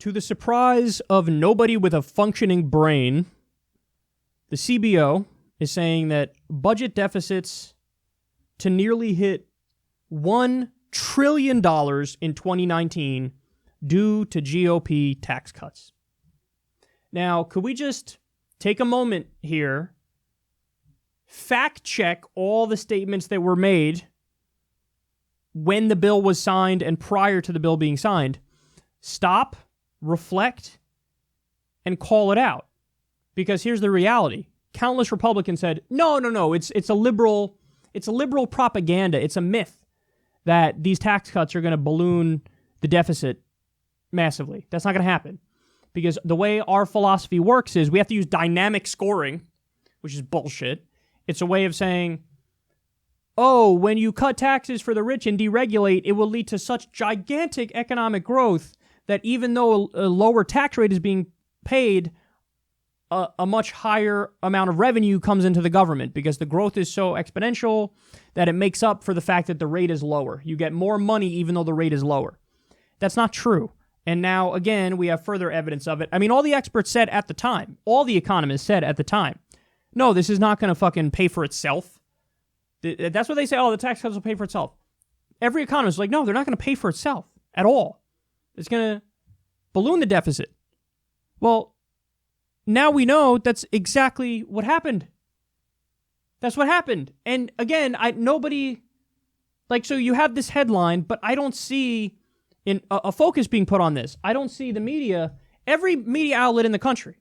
To the surprise of nobody with a functioning brain, the CBO is saying that budget deficits to nearly hit $1 trillion in 2019 due to GOP tax cuts. Now, could we just take a moment here, fact check all the statements that were made when the bill was signed and prior to the bill being signed? Stop, reflect, and call it out. Because here's the reality. Countless Republicans said, no, it's a liberal propaganda. It's a myth that these tax cuts are going to balloon the deficit massively. That's not going to happen. Because the way our philosophy works is we have to use dynamic scoring, which is bullshit. It's a way of saying, oh, when you cut taxes for the rich and deregulate, it will lead to such gigantic economic growth that even though a lower tax rate is being paid, a much higher amount of revenue comes into the government because the growth is so exponential that it makes up for the fact that the rate is lower. You get more money even though the rate is lower. That's not true. And now, again, we have further evidence of it. I mean, all the experts said at the time, all the economists said at the time, no, this is not going to fucking pay for itself. That's what they say, oh, the tax cuts will pay for itself. Every economist is like, no, they're not going to pay for itself at all. It's going to balloon the deficit. Well, now we know that's exactly what happened. That's what happened. And again, so you have this headline, but I don't see a focus being put on this. I don't see the media, every media outlet in the country,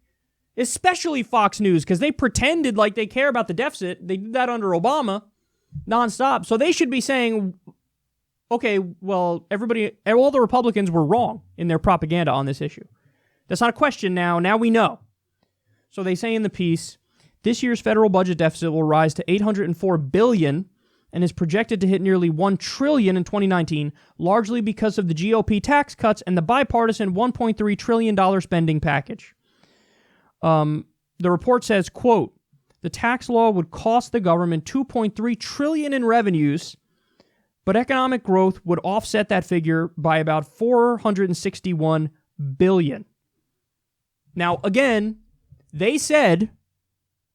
especially Fox News, because they pretended like they care about the deficit. They did that under Obama nonstop. So they should be saying, okay, well, all the Republicans were wrong in their propaganda on this issue. That's not a question now. Now we know. So they say in the piece, this year's federal budget deficit will rise to $804 billion and is projected to hit nearly $1 trillion in 2019, largely because of the GOP tax cuts and the bipartisan $1.3 trillion spending package. The report says, quote, the tax law would cost the government $2.3 trillion in revenues, but economic growth would offset that figure by about $461 billion. Now, again, they said,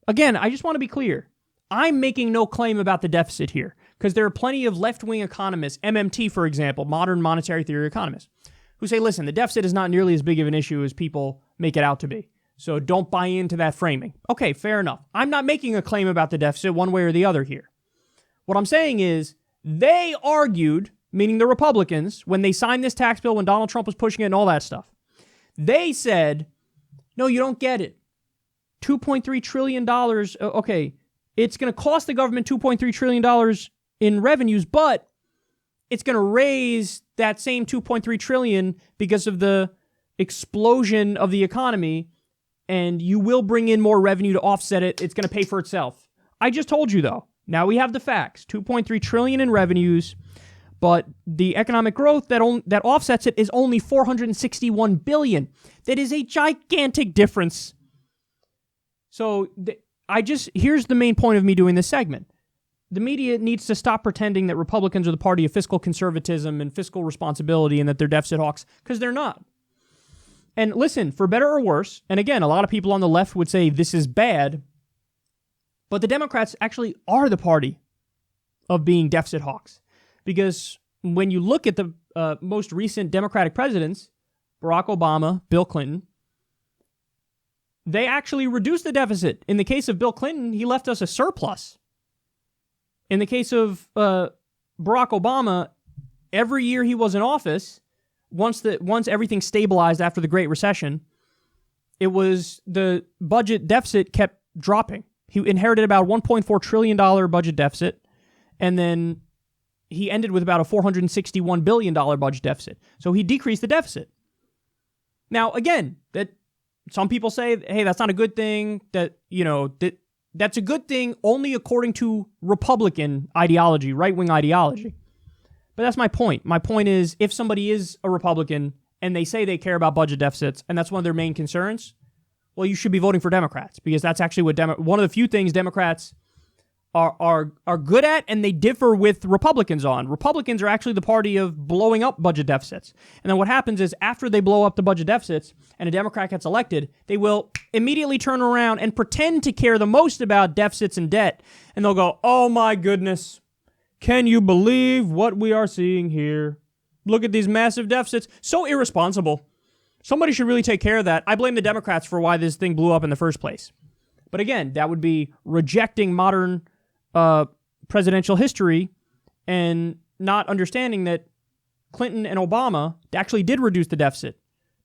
I just want to be clear. I'm making no claim about the deficit here because there are plenty of left-wing economists, MMT, for example, modern monetary theory economists, who say, listen, the deficit is not nearly as big of an issue as people make it out to be. So don't buy into that framing. Okay, fair enough. I'm not making a claim about the deficit one way or the other here. What I'm saying is they argued, meaning the Republicans, when they signed this tax bill, when Donald Trump was pushing it and all that stuff, they said, no, you don't get it. $2.3 trillion, okay, it's going to cost the government $2.3 trillion in revenues, but it's going to raise that same $2.3 trillion because of the explosion of the economy, and you will bring in more revenue to offset it. It's going to pay for itself. I just told you, though. Now we have the facts. $2.3 trillion in revenues, but the economic growth that offsets it is only $461 billion. That is a gigantic difference. So here's the main point of me doing this segment. The media needs to stop pretending that Republicans are the party of fiscal conservatism and fiscal responsibility and that they're deficit hawks, because they're not. And listen, for better or worse, and again, a lot of people on the left would say this is bad, but the Democrats actually are the party of being deficit hawks. Because when you look at the most recent Democratic presidents, Barack Obama, Bill Clinton, they actually reduced the deficit. In the case of Bill Clinton, he left us a surplus. In the case of Barack Obama, every year he was in office, once everything stabilized after the Great Recession, the budget deficit kept dropping. He inherited about $1.4 trillion budget deficit, and then he ended with about a $461 billion budget deficit. So he decreased the deficit. Now, again, some people say, hey, that's not a good thing, that's a good thing only according to Republican ideology, right-wing ideology. But that's my point. My point is, if somebody is a Republican and they say they care about budget deficits and that's one of their main concerns, well, you should be voting for Democrats, because that's actually one of the few things Democrats are good at and they differ with Republicans on. Republicans are actually the party of blowing up budget deficits. And then what happens is after they blow up the budget deficits and a Democrat gets elected, they will immediately turn around and pretend to care the most about deficits and debt. And they'll go, oh my goodness, can you believe what we are seeing here? Look at these massive deficits. So irresponsible. Somebody should really take care of that. I blame the Democrats for why this thing blew up in the first place. But again, that would be rejecting modern presidential history and not understanding that Clinton and Obama actually did reduce the deficit.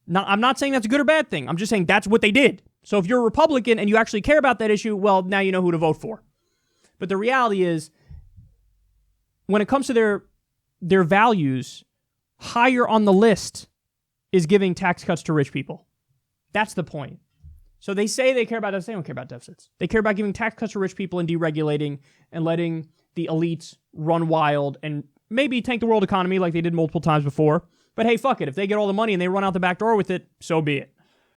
Now, I'm not saying that's a good or bad thing. I'm just saying that's what they did. So if you're a Republican and you actually care about that issue, well, now you know who to vote for. But the reality is, when it comes to their values, higher on the list is giving tax cuts to rich people. That's the point. So they say they care about deficits. They don't care about deficits. They care about giving tax cuts to rich people and deregulating and letting the elites run wild and maybe tank the world economy like they did multiple times before. But hey, fuck it. If they get all the money and they run out the back door with it, so be it.